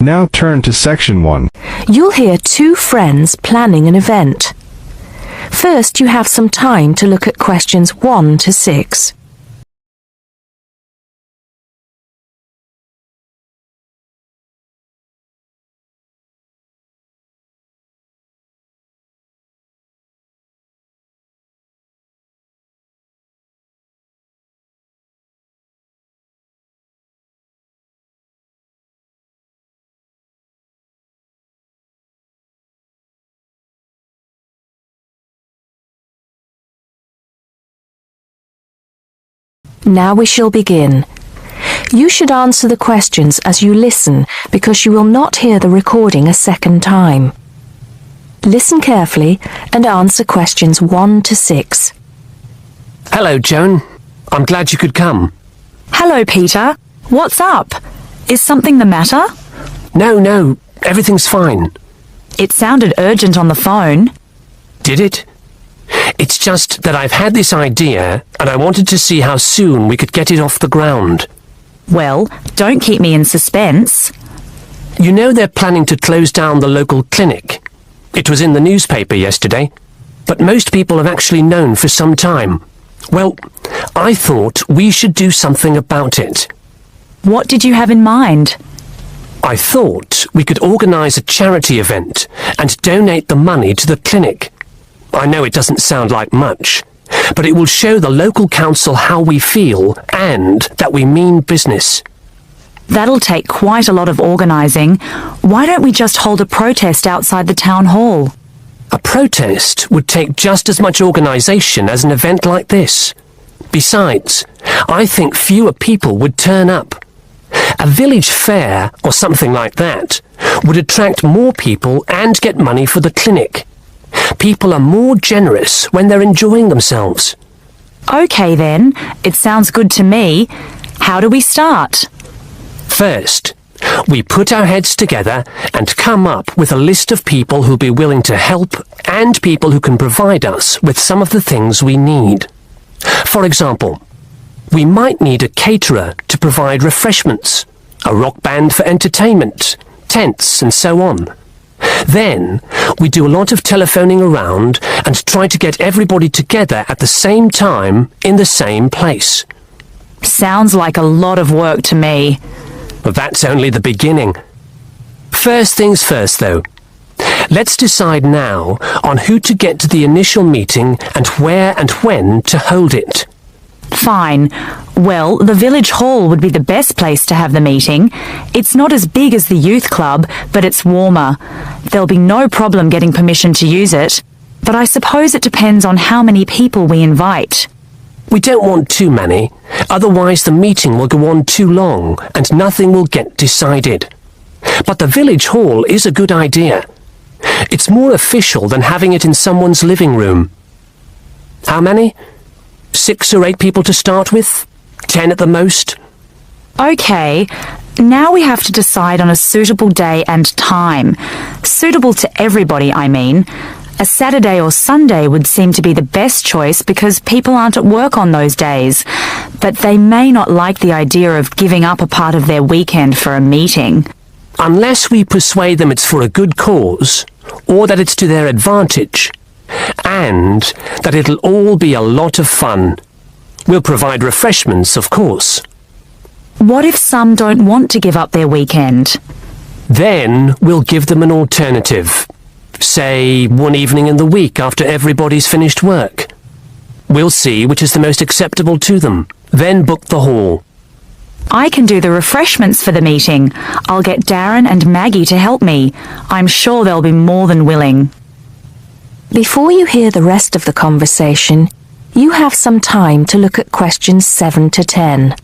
Now turn to section 1. You'll hear two friends planning an event. First, you have some time to look at questions 1 to 6. Now we shall begin. You should answer the questions as you listen because you will not hear the recording a second time. Listen carefully and answer questions 1 to 6. Hello, Joan. I'm glad you could come. Hello, Peter. What's up? Is something the matter? No, everything's fine. It sounded urgent on the phone. Did it? It's just that I've had this idea and I wanted to see how soon we could get it off the ground. Well, don't keep me in suspense. You know they're planning to close down the local clinic. It was in the newspaper yesterday, but most people have actually known for some time. Well, I thought we should do something about it. What did you have in mind? I thought we could organise a charity event and donate the money to the clinic. I know it doesn't sound like much, but it will show the local council how we feel and that we mean business. That'll take quite a lot of organising. Why don't we just hold a protest outside the town hall? A protest would take just as much organisation as an event like this. Besides, I think fewer people would turn up. A village fair or something like that would attract more people and get money for the clinic. People are more generous when they're enjoying themselves. OK then, it sounds good to me. How do we start? First, we put our heads together and come up with a list of people who'll be willing to help and people who can provide us with some of the things we need. For example, we might need a caterer to provide refreshments, a rock band for entertainment, tents and so on. Then, we do a lot of telephoning around and try to get everybody together at the same time in the same place. Sounds like a lot of work to me. But that's only the beginning. First things first, though. Let's decide now on who to get to the initial meeting and where and when to hold it. Fine. Well, the village hall would be the best place to have the meeting. It's not as big as the youth club, but it's warmer. There'll be no problem getting permission to use it. But I suppose it depends on how many people we invite. We don't want too many, otherwise the meeting will go on too long and nothing will get decided. But the village hall is a good idea. It's more official than having it in someone's living room. How many? 6 or 8 people to start with? 10 at the most? OK, now we have to decide on a suitable day and time. Suitable to everybody, I mean. A Saturday or Sunday would seem to be the best choice because people aren't at work on those days. But they may not like the idea of giving up a part of their weekend for a meeting. Unless we persuade them it's for a good cause, or that it's to their advantage, and that it'll all be a lot of fun. We'll provide refreshments, of course. What if some don't want to give up their weekend? Then we'll give them an alternative. Say, one evening in the week after everybody's finished work. We'll see which is the most acceptable to them, then book the hall. I can do the refreshments for the meeting. I'll get Darren and Maggie to help me. I'm sure they'll be more than willing. Before you hear the rest of the conversation, you have some time to look at questions 7 to 10.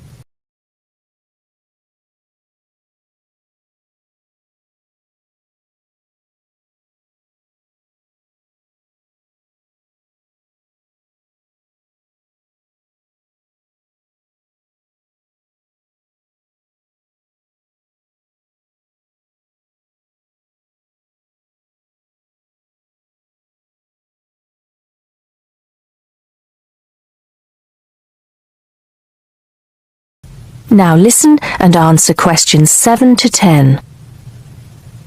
Now listen and answer questions 7 to 10.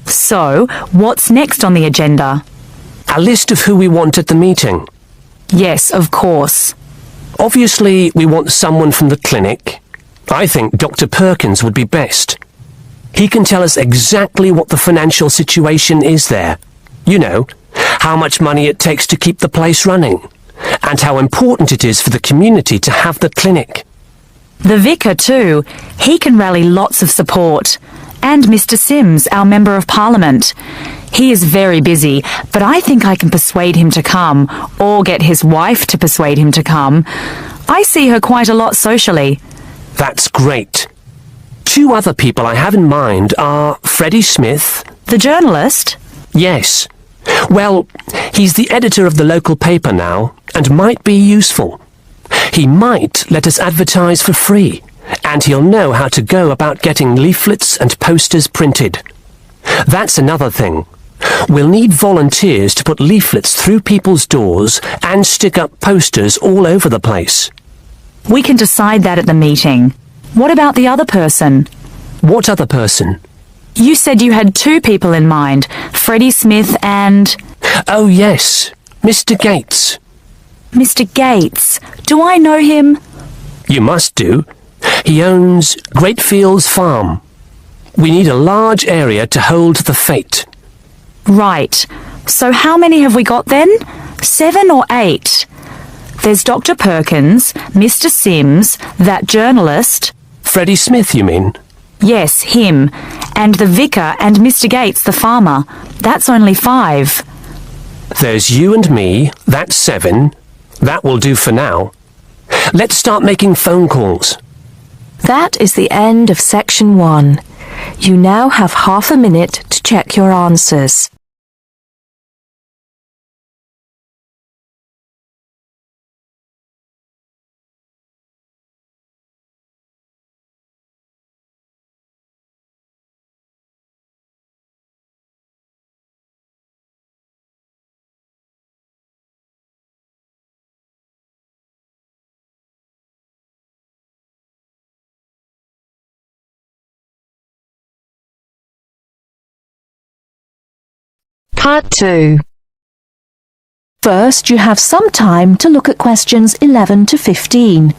So, what's next on the agenda? A list of who we want at the meeting. Yes, of course. Obviously, we want someone from the clinic. I think Dr. Perkins would be best. He can tell us exactly what the financial situation is there. You know, how much money it takes to keep the place running, and how important it is for the community to have the clinic. The vicar too. He can rally lots of support. And Mr. Sims, our Member of Parliament. He is very busy, but I think I can persuade him to come, or get his wife to persuade him to come. I see her quite a lot socially. That's great. 2 other people I have in mind are Freddie Smith. The journalist? Yes. Well, he's the editor of the local paper now, and might be useful. He might let us advertise for free, and he'll know how to go about getting leaflets and posters printed. That's another thing. We'll need volunteers to put leaflets through people's doors and stick up posters all over the place. We can decide that at the meeting. What about the other person? What other person? You said you had 2 people in mind, Freddie Smith and... Oh yes, Mr. Gates. Mr. Gates. Do I know him? You must do. He owns Greatfields Farm. We need a large area to hold the fete. Right. So how many have we got then? 7 or 8? There's Dr. Perkins, Mr. Sims, that journalist... Freddie Smith, you mean? Yes, him. And the vicar and Mr. Gates, the farmer. That's only 5. There's you and me, that's 7. That will do for now. Let's start making phone calls. That is the end of section 1. You now have half a minute to check your answers. Part 2. First, you have some time to look at questions 11 to 15.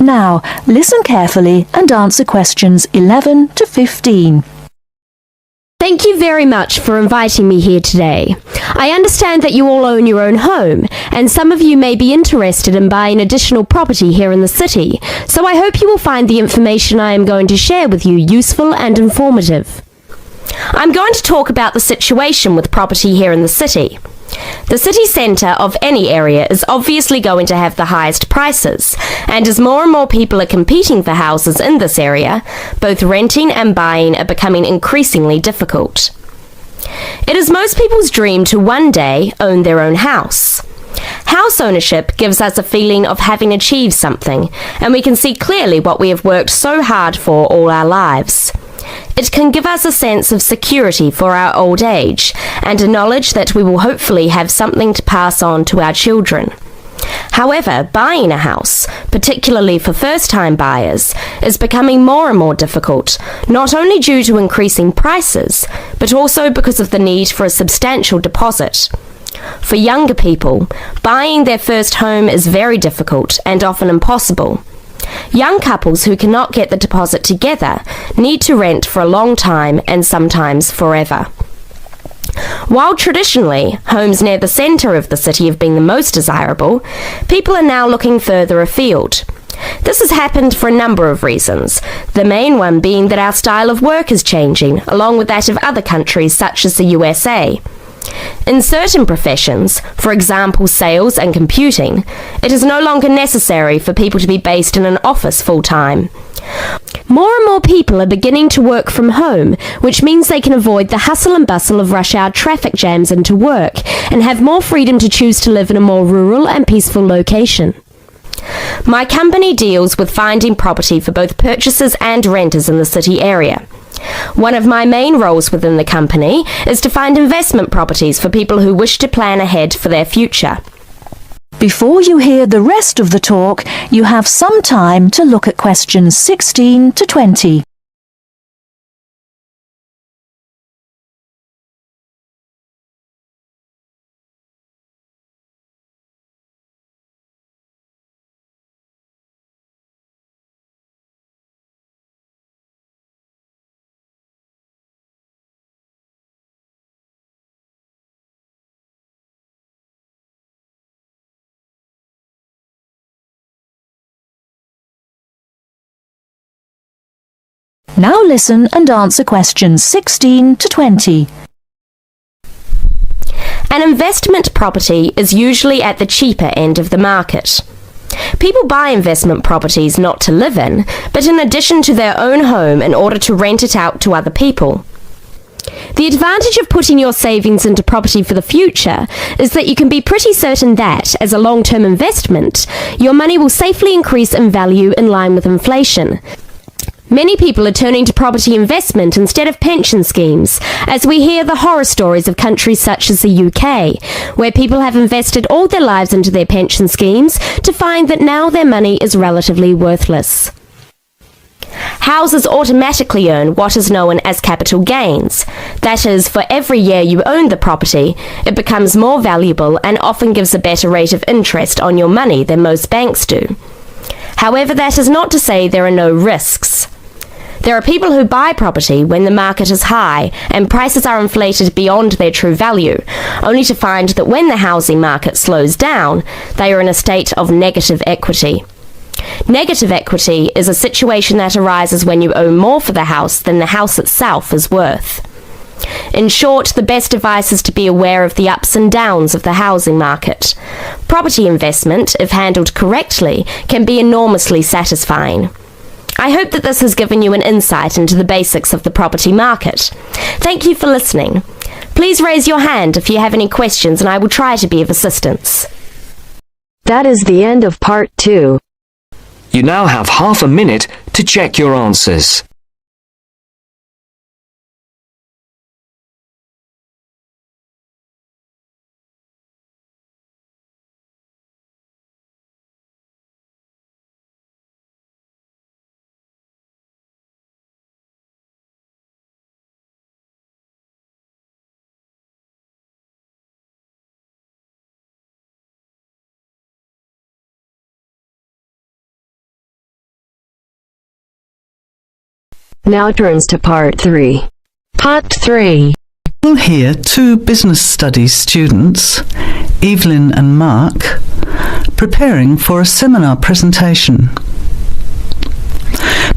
Now, listen carefully and answer questions 11 to 15. Thank you very much for inviting me here today. I understand that you all own your own home, and some of you may be interested in buying additional property here in the city, so I hope you will find the information I am going to share with you useful and informative. I'm going to talk about the situation with property here in the city. The city centre of any area is obviously going to have the highest prices, and as more and more people are competing for houses in this area, both renting and buying are becoming increasingly difficult. It is most people's dream to one day own their own house. House ownership gives us a feeling of having achieved something, and we can see clearly what we have worked so hard for all our lives. It can give us a sense of security for our old age, and a knowledge that we will hopefully have something to pass on to our children. However, buying a house, particularly for first-time buyers, is becoming more and more difficult, not only due to increasing prices, but also because of the need for a substantial deposit. For younger people, buying their first home is very difficult and often impossible. Young couples who cannot get the deposit together need to rent for a long time and sometimes forever. While traditionally homes near the centre of the city have been the most desirable, people are now looking further afield. This has happened for a number of reasons, the main one being that our style of work is changing, along with that of other countries such as the USA. In certain professions, for example sales and computing, it is no longer necessary for people to be based in an office full-time. More and more people are beginning to work from home, which means they can avoid the hustle and bustle of rush hour traffic jams into work and have more freedom to choose to live in a more rural and peaceful location. My company deals with finding property for both purchasers and renters in the city area. One of my main roles within the company is to find investment properties for people who wish to plan ahead for their future. Before you hear the rest of the talk, you have some time to look at questions 16 to 20. Now listen and answer questions 16 to 20. An investment property is usually at the cheaper end of the market. People buy investment properties not to live in, but in addition to their own home in order to rent it out to other people. The advantage of putting your savings into property for the future is that you can be pretty certain that, as a long-term investment, your money will safely increase in value in line with inflation. Many people are turning to property investment instead of pension schemes, as we hear the horror stories of countries such as the UK, where people have invested all their lives into their pension schemes to find that now their money is relatively worthless. Houses automatically earn what is known as capital gains. That is, for every year you own the property, it becomes more valuable and often gives a better rate of interest on your money than most banks do. However, that is not to say there are no risks. There are people who buy property when the market is high and prices are inflated beyond their true value, only to find that when the housing market slows down, they are in a state of negative equity. Negative equity is a situation that arises when you owe more for the house than the house itself is worth. In short, the best advice is to be aware of the ups and downs of the housing market. Property investment, if handled correctly, can be enormously satisfying. I hope that this has given you an insight into the basics of the property market. Thank you for listening. Please raise your hand if you have any questions and I will try to be of assistance. That is the end of part 2. You now have half a minute to check your answers. Now turns to part 3. Part 3. We'll hear two business studies students, Evelyn and Mark, preparing for a seminar presentation.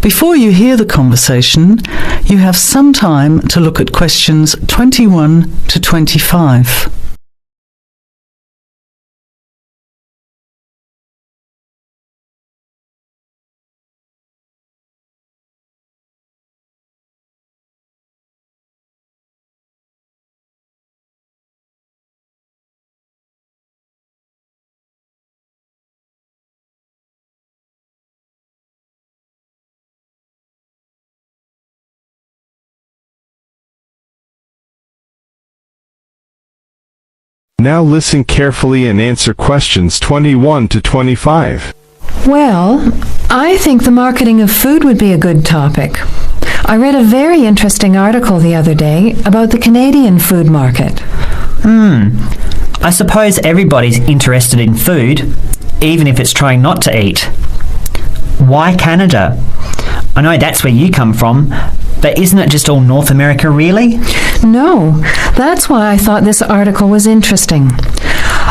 Before you hear the conversation, you have some time to look at questions 21 to 25. Now listen carefully and answer questions 21 to 25. Well, I think the marketing of food would be a good topic. I read a very interesting article the other day about the Canadian food market. I suppose everybody's interested in food, even if it's trying not to eat. Why Canada? I know that's where you come from, but isn't it just all North America, really? No, that's why I thought this article was interesting.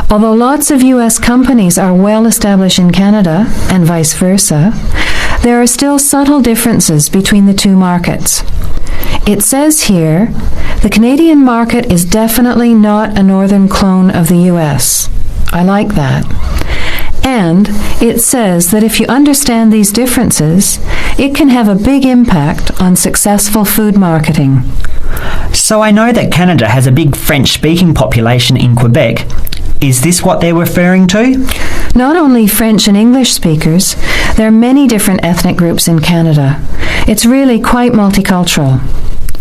Although lots of U.S. companies are well established in Canada, and vice versa, there are still subtle differences between the two markets. It says here, the Canadian market is definitely not a northern clone of the U.S. I like that. And it says that if you understand these differences, it can have a big impact on successful food marketing. So I know that Canada has a big French-speaking population in Quebec. Is this what they're referring to? Not only French and English speakers, there are many different ethnic groups in Canada. It's really quite multicultural.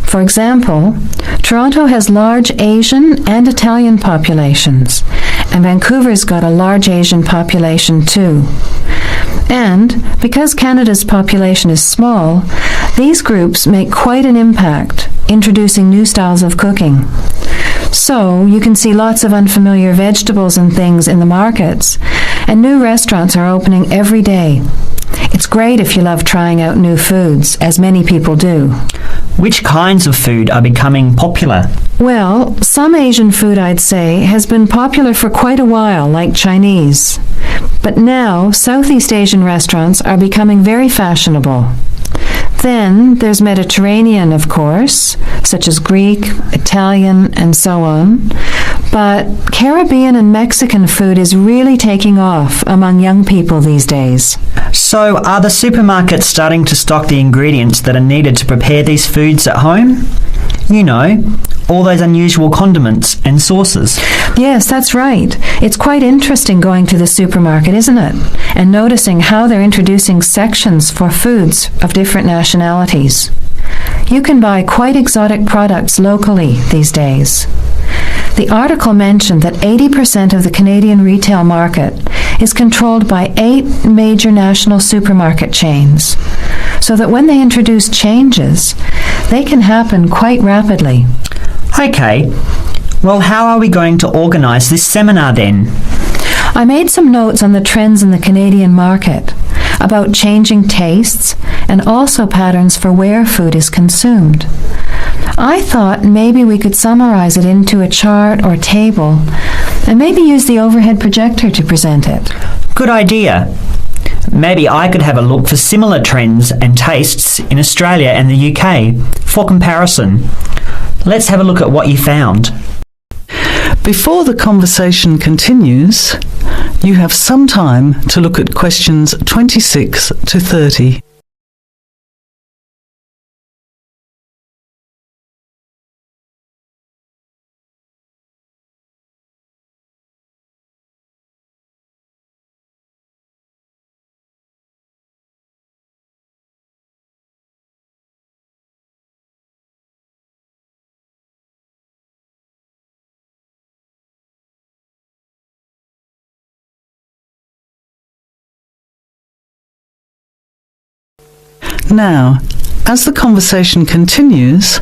For example, Toronto has large Asian and Italian populations, and Vancouver's got a large Asian population too. And because Canada's population is small, these groups make quite an impact, introducing new styles of cooking. So you can see lots of unfamiliar vegetables and things in the markets, and new restaurants are opening every day. It's great if you love trying out new foods, as many people do. Which kinds of food are becoming popular? Well, some Asian food, I'd say, has been popular for quite a while, like Chinese. But now, Southeast Asian restaurants are becoming very fashionable. Then there's Mediterranean, of course, such as Greek, Italian, and so on. But Caribbean and Mexican food is really taking off among young people these days. So are the supermarkets starting to stock the ingredients that are needed to prepare these foods at home? You know, all those unusual condiments and sauces. Yes, that's right. It's quite interesting going to the supermarket, isn't it? And noticing how they're introducing sections for foods of different nationalities. You can buy quite exotic products locally these days. The article mentioned that 80% of the Canadian retail market is controlled by 8 major national supermarket chains, so that when they introduce changes, they can happen quite rapidly. Okay, well, how are we going to organise this seminar then? I made some notes on the trends in the Canadian market, about changing tastes, and also patterns for where food is consumed. I thought maybe we could summarize it into a chart or table, and maybe use the overhead projector to present it. Good idea. Maybe I could have a look for similar trends and tastes in Australia and the UK for comparison. Let's have a look at what you found. Before the conversation continues, you have some time to look at questions 26 to 30. Now, as the conversation continues,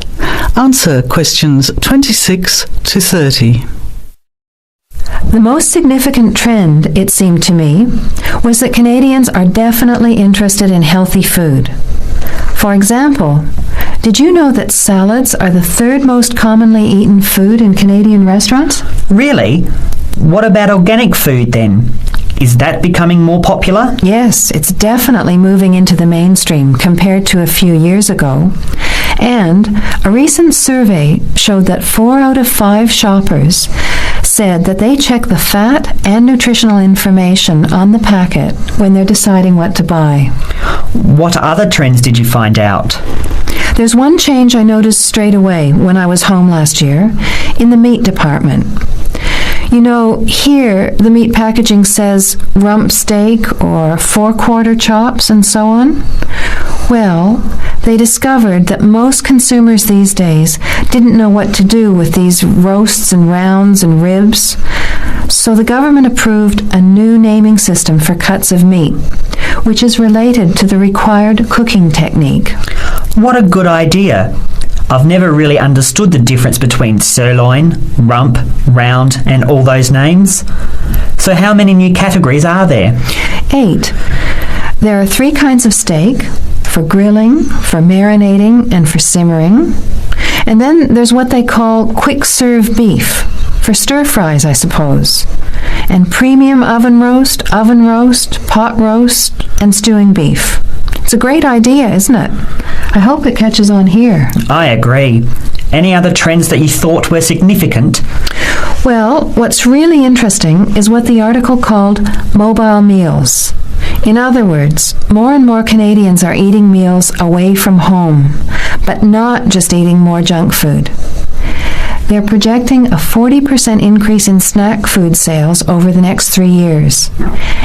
answer questions 26 to 30. The most significant trend, it seemed to me, was that Canadians are definitely interested in healthy food. For example, did you know that salads are the 3rd most commonly eaten food in Canadian restaurants? Really? What about organic food then? Is that becoming more popular? Yes, it's definitely moving into the mainstream compared to a few years ago. And a recent survey showed that 4 out of 5 shoppers said that they check the fat and nutritional information on the packet when they're deciding what to buy. What other trends did you find out? There's one change I noticed straight away when I was home last year in the meat department. You know, here the meat packaging says rump steak or 4-quarter chops and so on. Well, they discovered that most consumers these days didn't know what to do with these roasts and rounds and ribs. So the government approved a new naming system for cuts of meat, which is related to the required cooking technique. What a good idea. I've never really understood the difference between sirloin, rump, round, and all those names. So how many new categories are there? 8. There are 3 kinds of steak, for grilling, for marinating, and for simmering. And then there's what they call quick-serve beef, for stir-fries, I suppose. And premium oven roast, pot roast, and stewing beef. It's a great idea, isn't it? I hope it catches on here. I agree. Any other trends that you thought were significant? Well, what's really interesting is what the article called mobile meals. In other words, more and more Canadians are eating meals away from home, but not just eating more junk food. They're projecting a 40% increase in snack food sales over the next 3 years,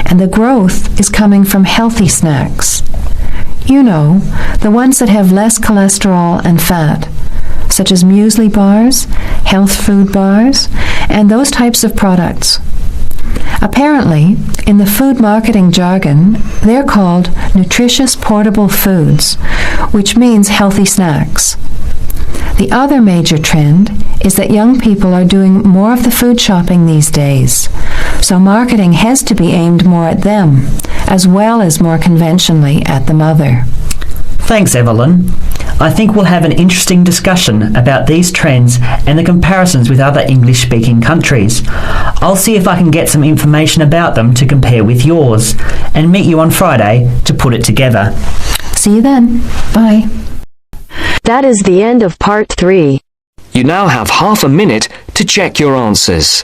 and the growth is coming from healthy snacks. You know, the ones that have less cholesterol and fat, such as muesli bars, health food bars, and those types of products. Apparently, in the food marketing jargon, they're called nutritious portable foods, which means healthy snacks. The other major trend is that young people are doing more of the food shopping these days, so marketing has to be aimed more at them, as well as more conventionally at the mother. Thanks, Evelyn. I think we'll have an interesting discussion about these trends and the comparisons with other English-speaking countries. I'll see if I can get some information about them to compare with yours, and meet you on Friday to put it together. See you then. Bye. That is the end of part 3. You now have half a minute to check your answers.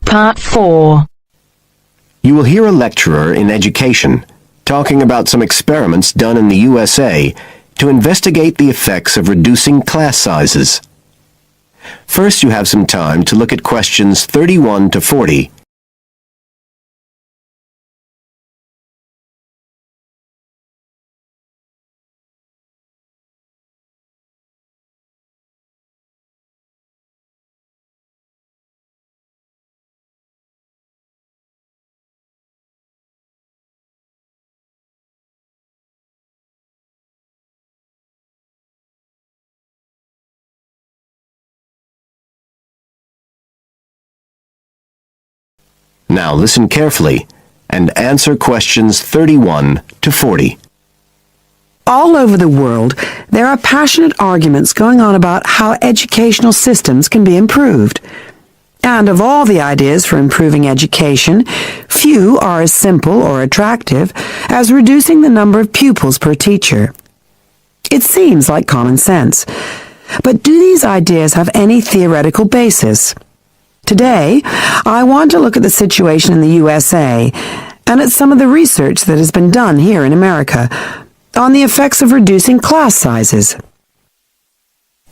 Part 4. You will hear a lecturer in education talking about some experiments done in the USA to investigate the effects of reducing class sizes. First, you have some time to look at questions 31 to 40. Now listen carefully and answer questions 31 to 40. All over the world, there are passionate arguments going on about how educational systems can be improved. And of all the ideas for improving education, few are as simple or attractive as reducing the number of pupils per teacher. It seems like common sense. But do these ideas have any theoretical basis? Today, I want to look at the situation in the USA and at some of the research that has been done here in America on the effects of reducing class sizes.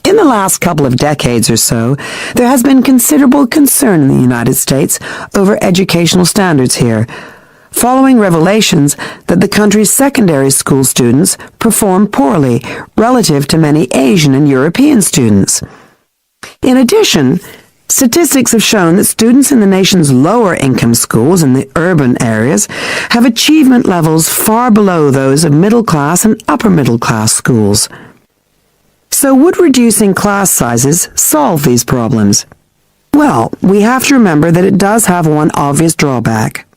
In the last couple of decades or so, there has been considerable concern in the United States over educational standards here, following revelations that the country's secondary school students perform poorly relative to many Asian and European students. In addition, statistics have shown that students in the nation's lower-income schools in the urban areas have achievement levels far below those of middle-class and upper-middle-class schools. So would reducing class sizes solve these problems? Well, we have to remember that it does have one obvious drawback.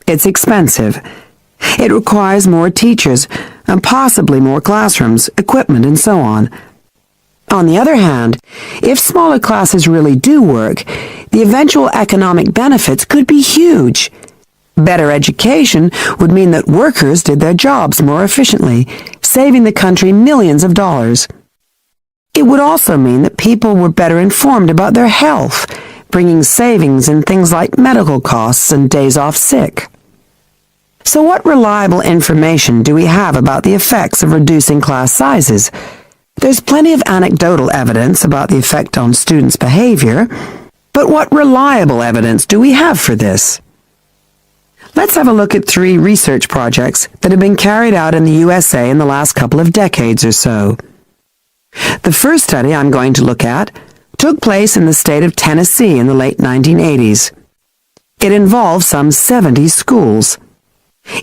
It's expensive. It requires more teachers and possibly more classrooms, equipment, and so on. On the other hand, if smaller classes really do work, the eventual economic benefits could be huge. Better education would mean that workers did their jobs more efficiently, saving the country millions of dollars. It would also mean that people were better informed about their health, bringing savings in things like medical costs and days off sick. So what reliable information do we have about the effects of reducing class sizes? There's plenty of anecdotal evidence about the effect on students' behavior, but what reliable evidence do we have for this? Let's have a look at 3 research projects that have been carried out in the USA in the last couple of decades or so. The first study I'm going to look at took place in the state of Tennessee in the late 1980s. It involved some 70 schools.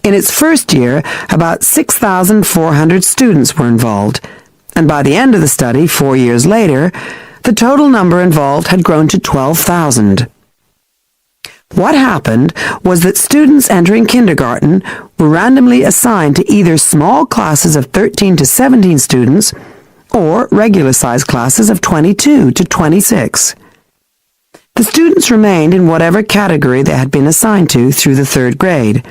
In its first year, about 6,400 students were involved, and by the end of the study, 4 years later, the total number involved had grown to 12,000. What happened was that students entering kindergarten were randomly assigned to either small classes of 13 to 17 students or regular-sized classes of 22 to 26. The students remained in whatever category they had been assigned to through the third grade,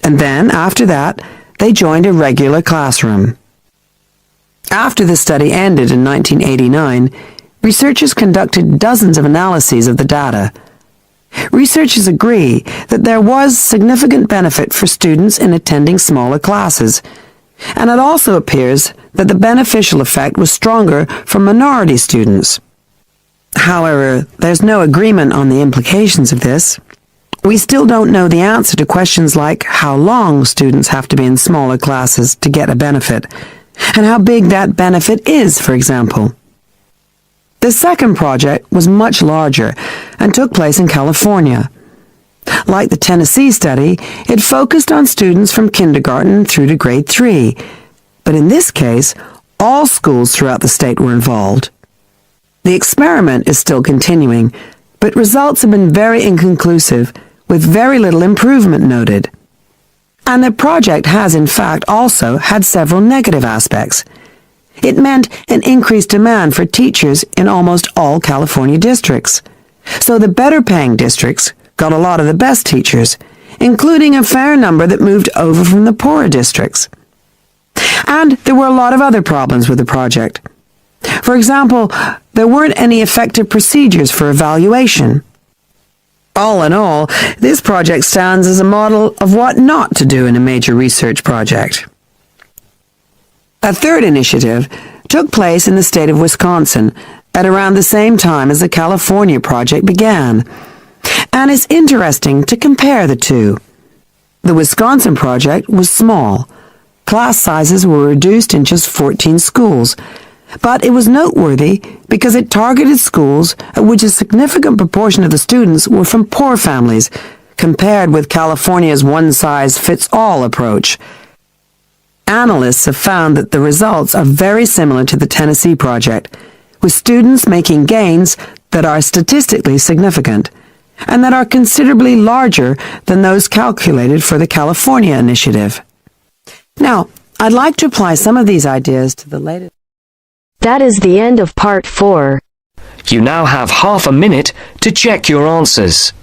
and then, after that, they joined a regular classroom. After the study ended in 1989, researchers conducted dozens of analyses of the data. Researchers agree that there was significant benefit for students in attending smaller classes, and it also appears that the beneficial effect was stronger for minority students. However, there's no agreement on the implications of this. We still don't know the answer to questions like how long students have to be in smaller classes to get a benefit, and how big that benefit is, for example. The second project was much larger and took place in California. Like the Tennessee study, it focused on students from kindergarten through to grade 3, but in this case, all schools throughout the state were involved. The experiment is still continuing, but results have been very inconclusive, with very little improvement noted. And the project has in fact also had several negative aspects. It meant an increased demand for teachers in almost all California districts. So the better-paying districts got a lot of the best teachers, including a fair number that moved over from the poorer districts. And there were a lot of other problems with the project. For example, there weren't any effective procedures for evaluation. All in all, this project stands as a model of what not to do in a major research project. A third initiative took place in the state of Wisconsin at around the same time as the California project began, and it's interesting to compare the two. The Wisconsin project was small. Class sizes were reduced in just 14 schools, but it was noteworthy because it targeted schools at which a significant proportion of the students were from poor families, compared with California's one-size-fits-all approach. Analysts have found that the results are very similar to the Tennessee project, with students making gains that are statistically significant, and that are considerably larger than those calculated for the California initiative. Now, I'd like to apply some of these ideas to the latest. That is the end of part 4. You now have half a minute to check your answers.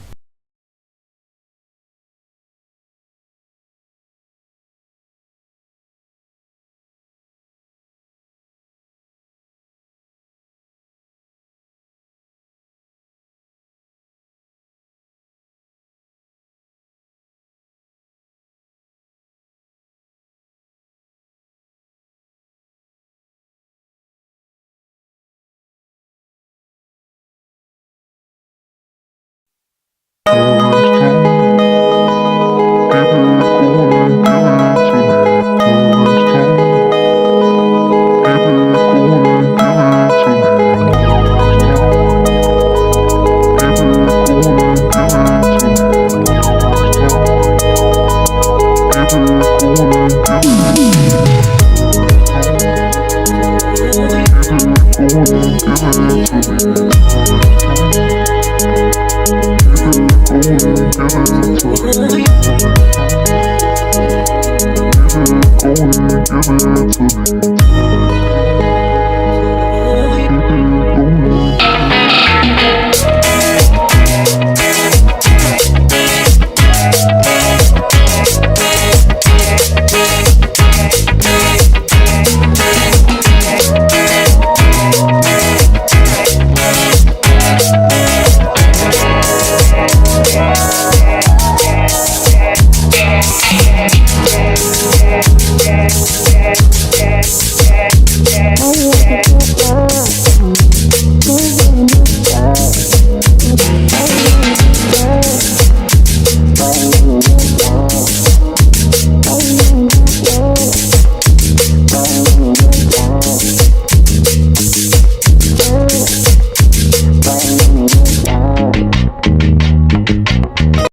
Give it to me.